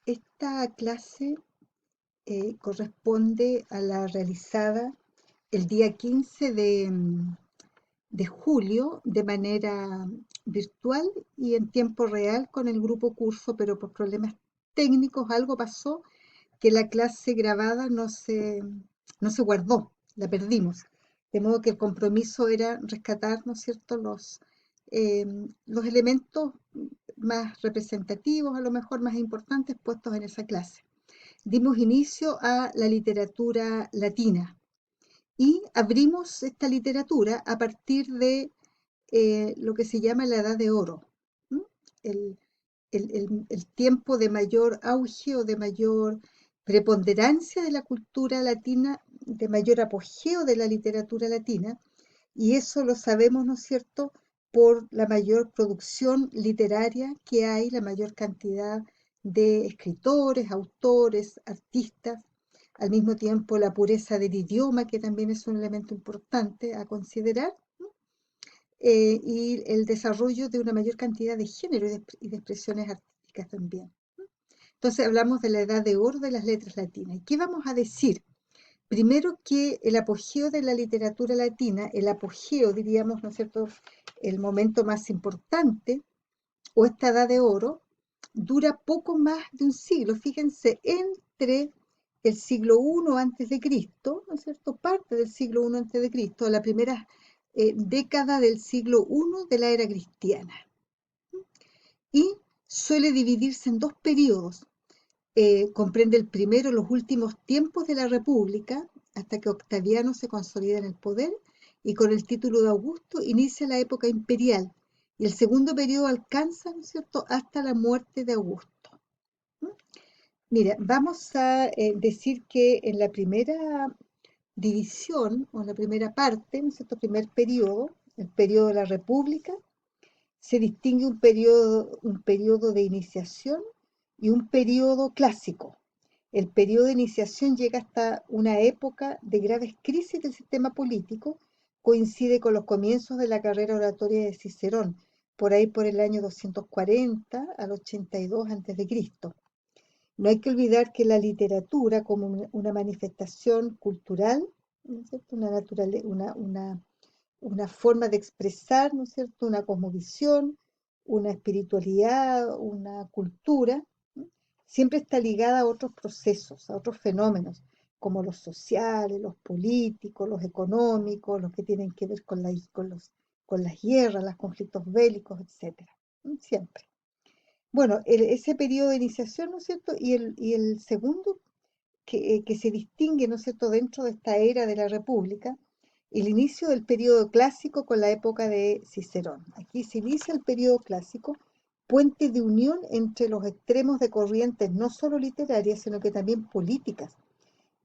Esta clase corresponde a la realizada el día 15 de julio de manera virtual y en tiempo real con el grupo curso, pero por problemas técnicos algo pasó que la clase grabada no se guardó, la perdimos. De modo que el compromiso era rescatar, ¿no es cierto?, eh, los elementos más representativos, a lo mejor más importantes, puestos en esa clase. Dimos inicio a la literatura latina y abrimos esta literatura a partir de lo que se llama la Edad de Oro, ¿m? el, el tiempo de mayor auge o de mayor preponderancia de la cultura latina, de mayor apogeo de la literatura latina, y eso lo sabemos, ¿no es cierto?, por la mayor producción literaria que hay, la mayor cantidad de escritores, autores, artistas, al mismo tiempo la pureza del idioma, que también es un elemento importante a considerar, y el desarrollo de una mayor cantidad de géneros y de expresiones artísticas también. Entonces hablamos de la edad de oro de las letras latinas. ¿Y qué vamos a decir? Primero que el apogeo de la literatura latina, el apogeo, diríamos, ¿no es cierto?, el momento más importante, o esta edad de oro, dura poco más de un siglo. Fíjense, entre el siglo I antes de Cristo, ¿no es cierto?, parte del siglo I antes de Cristo, la primera década del siglo I de la era cristiana. Y suele dividirse en dos periodos. Comprende el primero, los últimos tiempos de la República, hasta que Octaviano se consolida en el poder, y con el título de Augusto inicia la época imperial. Y el segundo periodo alcanza, ¿no es cierto?, hasta la muerte de Augusto. ¿Mm? Mira, vamos a decir que en la primera división, o en la primera parte, ¿no es cierto?, primer periodo, el periodo de la República, se distingue un periodo de iniciación y un periodo clásico. El periodo de iniciación llega hasta una época de graves crisis del sistema político, coincide con los comienzos de la carrera oratoria de Cicerón, por ahí por el año 240 al 82 a.C. No hay que olvidar que la literatura, como una manifestación cultural, ¿no es cierto?, una forma de expresar, ¿no es cierto?, una cosmovisión, una espiritualidad, una cultura, ¿no?, siempre está ligada a otros procesos, a otros fenómenos, como los sociales, los políticos, los económicos, los que tienen que ver con las guerras, los conflictos bélicos, etcétera. Siempre. Bueno, ese periodo de iniciación, ¿no es cierto? Y el segundo que se distingue, ¿no es cierto?, dentro de esta era de la República, el inicio del periodo clásico con la época de Cicerón. Aquí se inicia el periodo clásico, puente de unión entre los extremos de corrientes no solo literarias, sino que también políticas,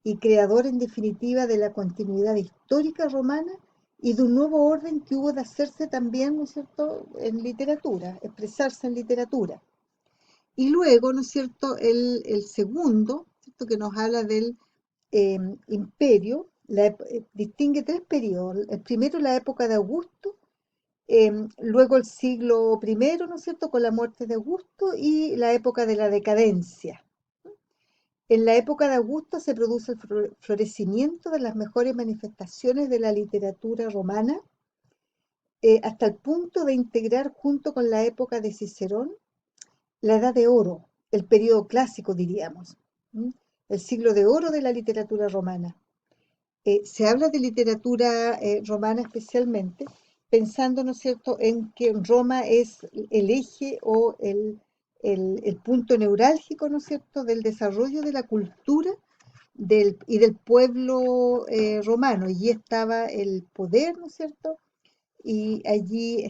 y creador en definitiva de la continuidad histórica romana y de un nuevo orden que hubo de hacerse también, ¿no es cierto?, en literatura, expresarse en literatura. Y luego, ¿no es cierto?, el segundo, ¿cierto?, que nos habla del eh, imperio, distingue tres periodos. El primero, la época de Augusto, luego el siglo I, ¿no es cierto?, con la muerte de Augusto, y la época de la decadencia. En la época de Augusto se produce el florecimiento de las mejores manifestaciones de la literatura romana, hasta el punto de integrar junto con la época de Cicerón la Edad de Oro, el periodo clásico, diríamos, el siglo de oro de la literatura romana. Se habla de literatura romana especialmente, pensando, ¿no es cierto?, en que Roma es el eje o el punto neurálgico, ¿no es cierto?, del desarrollo de la cultura y del pueblo romano. Allí estaba el poder, ¿no es cierto?, y allí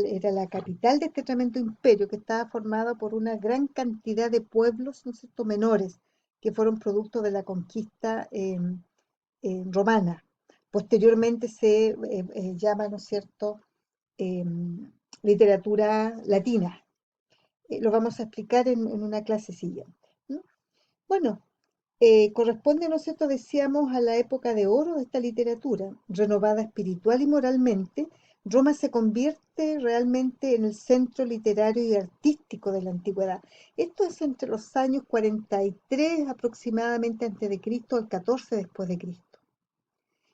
era la capital de este tremendo imperio que estaba formado por una gran cantidad de pueblos, ¿no es cierto?, menores, que fueron producto de la conquista romana. Posteriormente se llama, ¿no es cierto?, literatura latina. Lo vamos a explicar en una clase siguiente, ¿no? Bueno, corresponde, ¿no es cierto?, decíamos, a la época de oro de esta literatura, renovada espiritual y moralmente. Roma se convierte convierte realmente en el centro literario y artístico de la antigüedad. Esto es entre los años 43 aproximadamente antes de Cristo al 14 después de Cristo.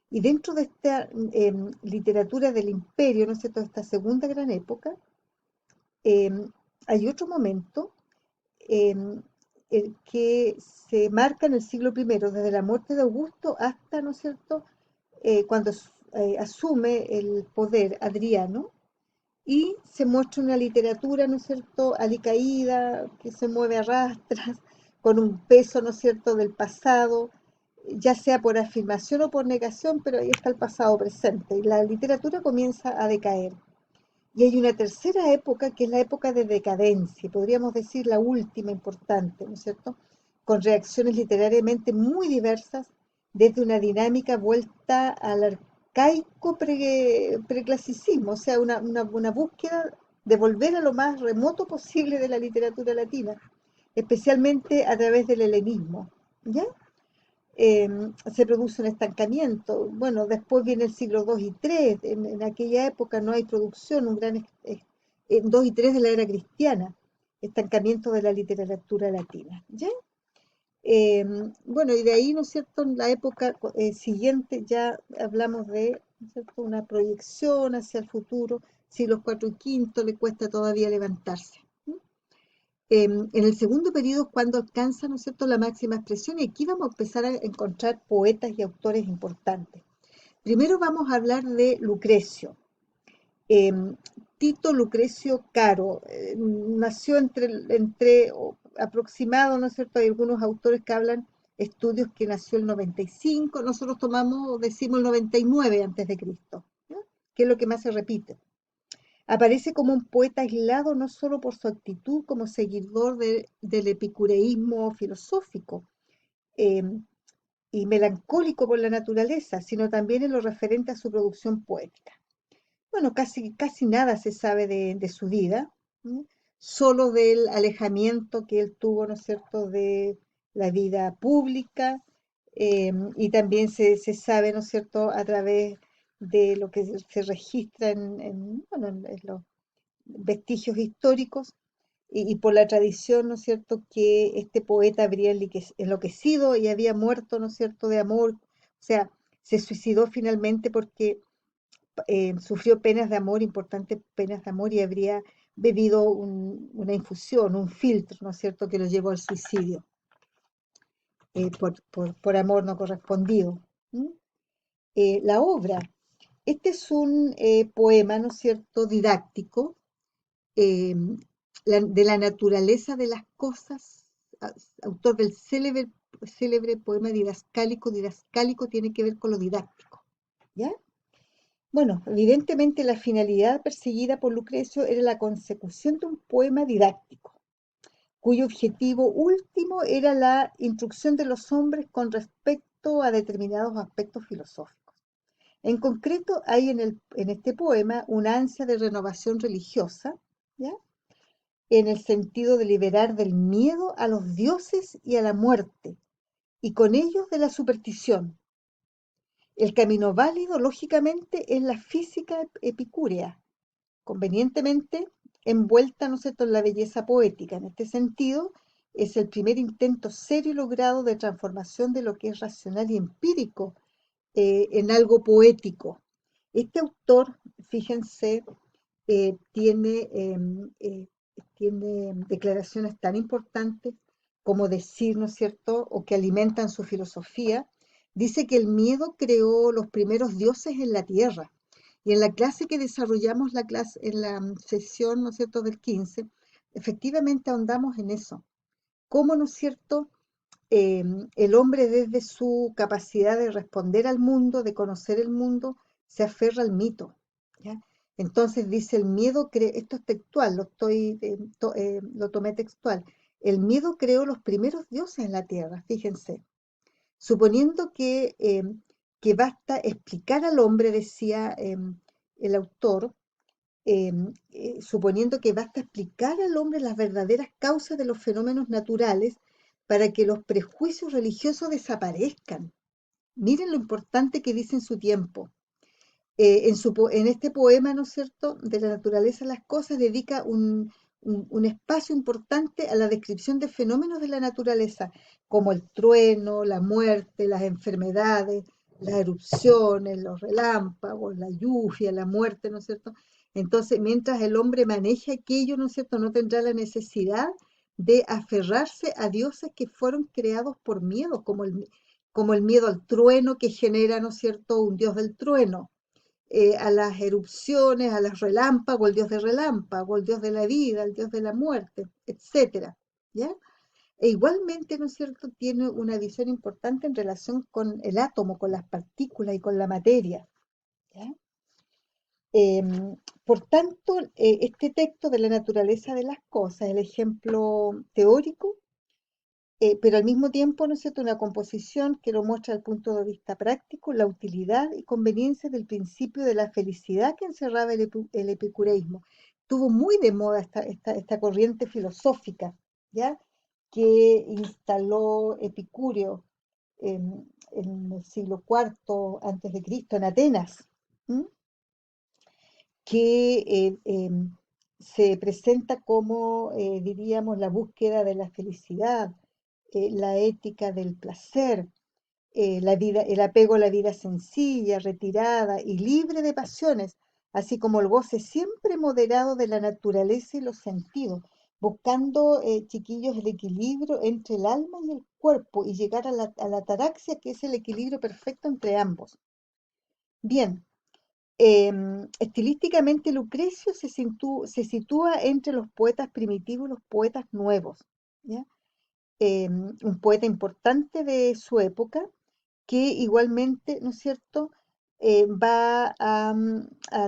Y dentro de esta literatura del imperio, ¿no es cierto?, esta segunda gran época, hay otro momento el que se marca en el siglo I, desde la muerte de Augusto hasta, ¿no es cierto?, cuando asume el poder Adriano, y se muestra una literatura, ¿no es cierto?, alicaída, que se mueve a rastras, con un peso, ¿no es cierto?, del pasado, ya sea por afirmación o por negación, pero ahí está el pasado presente, y la literatura comienza a decaer. Y hay una tercera época, que es la época de decadencia, podríamos decir la última importante, ¿no es cierto?, con reacciones literariamente muy diversas, desde una dinámica vuelta al arcaico preclasicismo, o sea, una búsqueda de volver a lo más remoto posible de la literatura latina, especialmente a través del helenismo, ¿ya? Se produce un estancamiento. Bueno, después viene el siglo II y III, en aquella época no hay producción, un gran 2 y 3 de la era cristiana, estancamiento de la literatura latina, ¿ya? Bueno, y de ahí, ¿no es cierto?, en la época siguiente ya hablamos de, ¿no es cierto?, una proyección hacia el futuro, siglos IV y V le cuesta todavía levantarse. En el segundo periodo es cuando alcanza, ¿no es cierto?, la máxima expresión, y aquí vamos a empezar a encontrar poetas y autores importantes. Primero vamos a hablar de Lucrecio. Eh, Tito Lucrecio Caro nació aproximado, ¿no es cierto? Hay algunos autores que hablan estudios que nació el 95, nosotros decimos el 99 antes de Cristo, ¿ya? Que es lo que más se repite. Aparece como un poeta aislado no solo por su actitud como seguidor del epicureísmo filosófico eh, y melancólico por la naturaleza, sino también en lo referente a su producción poética. Bueno, casi nada se sabe de su vida, ¿no?, solo del alejamiento que él tuvo, ¿no es cierto?, de la vida pública, y también se sabe, ¿no es cierto?, a través de lo que se registra bueno, en los vestigios históricos y por la tradición, ¿no es cierto?, que este poeta habría enloquecido y había muerto, ¿no es cierto?, de amor, o sea, se suicidó finalmente porque sufrió penas de amor, importantes penas de amor, y habría bebido una infusión, un filtro, ¿no es cierto?, que lo llevó al suicidio por amor no correspondido. La obra, este es un poema, ¿no es cierto?, didáctico, eh, de la naturaleza de las cosas, autor del célebre poema didascálico tiene que ver con lo didáctico, ¿ya? Bueno, evidentemente la finalidad perseguida por Lucrecio era la consecución de un poema didáctico, cuyo objetivo último era la instrucción de los hombres con respecto a determinados aspectos filosóficos. En concreto, hay en este poema una ansia de renovación religiosa, ¿ya?, en el sentido de liberar del miedo a los dioses y a la muerte, y con ellos de la superstición. El camino válido, lógicamente, es la física epicúrea, convenientemente envuelta, ¿no es cierto?, en la belleza poética. En este sentido, es el primer intento serio y logrado de transformación de lo que es racional y empírico en algo poético. Este autor, fíjense, eh, tiene, em, eh, tiene declaraciones tan importantes como decir, ¿no es cierto?, o que alimentan su filosofía. Dice que el miedo creó los primeros dioses en la tierra. Y en la clase que desarrollamos en la sesión, ¿no es cierto?, del 15, efectivamente ahondamos en eso. Cómo, ¿no es cierto?, el hombre desde su capacidad de responder al mundo, de conocer el mundo, se aferra al mito, ¿ya? Entonces dice, esto es textual, lo tomé textual, el miedo creó los primeros dioses en la tierra, fíjense, suponiendo que basta explicar al hombre, decía el autor, suponiendo que basta explicar al hombre las verdaderas causas de los fenómenos naturales para que los prejuicios religiosos desaparezcan. Miren lo importante que dice en su tiempo. En este poema, ¿no es cierto?, de la naturaleza de las cosas, dedica un espacio importante a la descripción de fenómenos de la naturaleza, como el trueno, la muerte, las enfermedades, las erupciones, los relámpagos, la lluvia, la muerte, ¿no es cierto? Entonces, mientras el hombre maneje aquello, ¿no es cierto?, no tendrá la necesidad de aferrarse a dioses que fueron creados por miedo, como el miedo al trueno que genera, ¿no es cierto?, un dios del trueno, a las erupciones, a los relámpagos, el dios de relámpago, el dios de la vida, el dios de la muerte, etcétera, ¿ya? E igualmente, ¿no es cierto?, tiene una visión importante en relación con el átomo, con las partículas y con la materia, ¿ya? Por tanto, este texto de la naturaleza de las cosas, el ejemplo teórico, pero al mismo tiempo, ¿no es cierto?, una composición que lo muestra desde el punto de vista práctico, la utilidad y conveniencia del principio de la felicidad que encerraba el epicureísmo. Tuvo muy de moda esta corriente filosófica, ¿ya?, que instaló Epicúreo en el siglo IV antes de Cristo en Atenas, ¿m?, que se presenta como, diríamos, la búsqueda de la felicidad, la ética del placer, la vida, el apego a la vida sencilla, retirada y libre de pasiones, así como el goce siempre moderado de la naturaleza y los sentidos, buscando, chiquillos, el equilibrio entre el alma y el cuerpo y llegar a la ataraxia, que es el equilibrio perfecto entre ambos. Bien, estilísticamente Lucrecio se sitúa entre los poetas primitivos y los poetas nuevos, ¿ya? Un poeta importante de su época, que igualmente, ¿no es cierto?, va a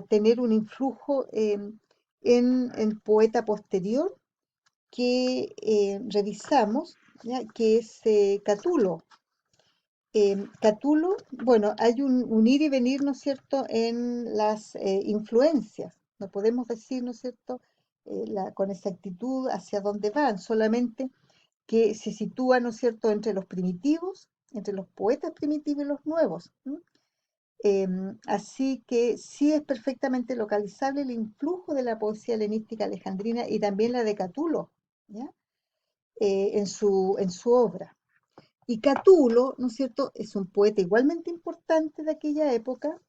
tener un influjo en el poeta posterior que revisamos, ¿ya?, que es Catulo. Catulo, bueno, hay un ir y venir, ¿no es cierto?, en las influencias. No podemos decir, ¿no es cierto?, con exactitud hacia dónde van, solamente que se sitúa, ¿no es cierto?, entre los primitivos, entre los poetas primitivos y los nuevos. ¿M? Así que sí es perfectamente localizable el influjo de la poesía helenística alejandrina y también la de Catulo, ¿ya?, en su obra. Y Catulo, ¿no es cierto?, es un poeta igualmente importante de aquella época,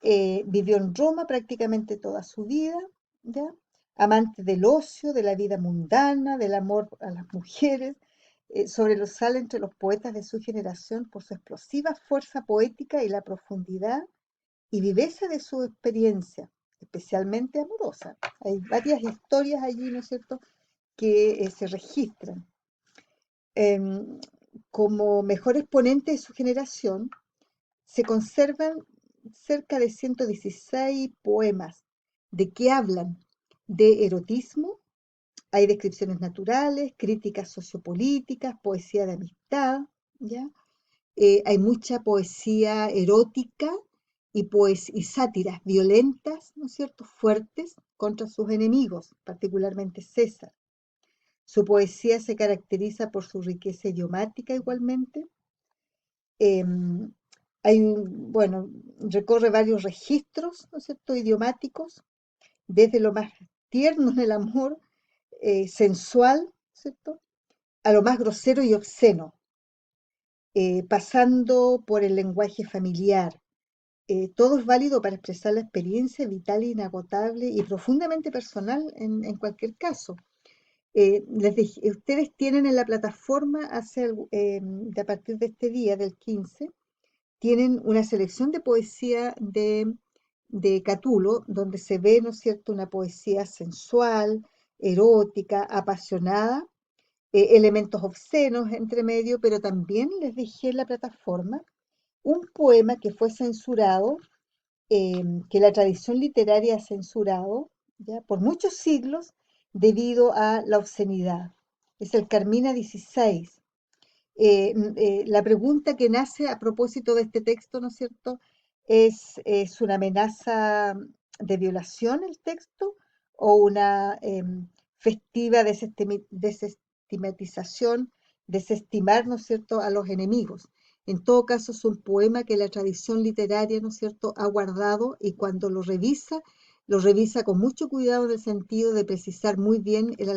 vivió en Roma prácticamente toda su vida, ¿ya?, amante del ocio, de la vida mundana, del amor a las mujeres, sobresale entre los poetas de su generación por su explosiva fuerza poética y la profundidad y viveza de su experiencia, especialmente amorosa. Hay varias historias allí, ¿no es cierto?, que se registran. Em, Como mejor exponente de su generación, se conservan cerca de 116 poemas. ¿De qué hablan? De erotismo, hay descripciones naturales, críticas sociopolíticas, poesía de amistad, ¿ya? Hay mucha poesía erótica y sátiras violentas, ¿no es cierto?, fuertes contra sus enemigos, particularmente César. Su poesía se caracteriza por su riqueza idiomática igualmente. Em, bueno, recorre varios registros, ¿no es cierto?, idiomáticos, desde lo más tierno en el amor, sensual, ¿cierto?, a lo más grosero y obsceno, pasando por el lenguaje familiar. Todo es válido para expresar la experiencia vital, inagotable y profundamente personal en cualquier caso. Ustedes tienen en la plataforma a partir de este día, del 15, tienen una selección de poesía de Catulo, donde se ve, ¿no es cierto?, una poesía sensual, erótica, apasionada, elementos obscenos entre medio, pero también les dejé en la plataforma un poema que fue censurado, que la tradición literaria ha censurado, ¿ya?, por muchos siglos debido a la obscenidad. Es el Carmina 16. La pregunta que nace a propósito de este texto, ¿no es cierto?, ¿es una amenaza de violación el texto o una festiva desestimatización, desestimar, ¿no es cierto?, a los enemigos? En todo caso, es un poema que la tradición literaria, ¿no es cierto?, ha guardado y cuando lo revisa con mucho cuidado en el sentido de precisar muy bien el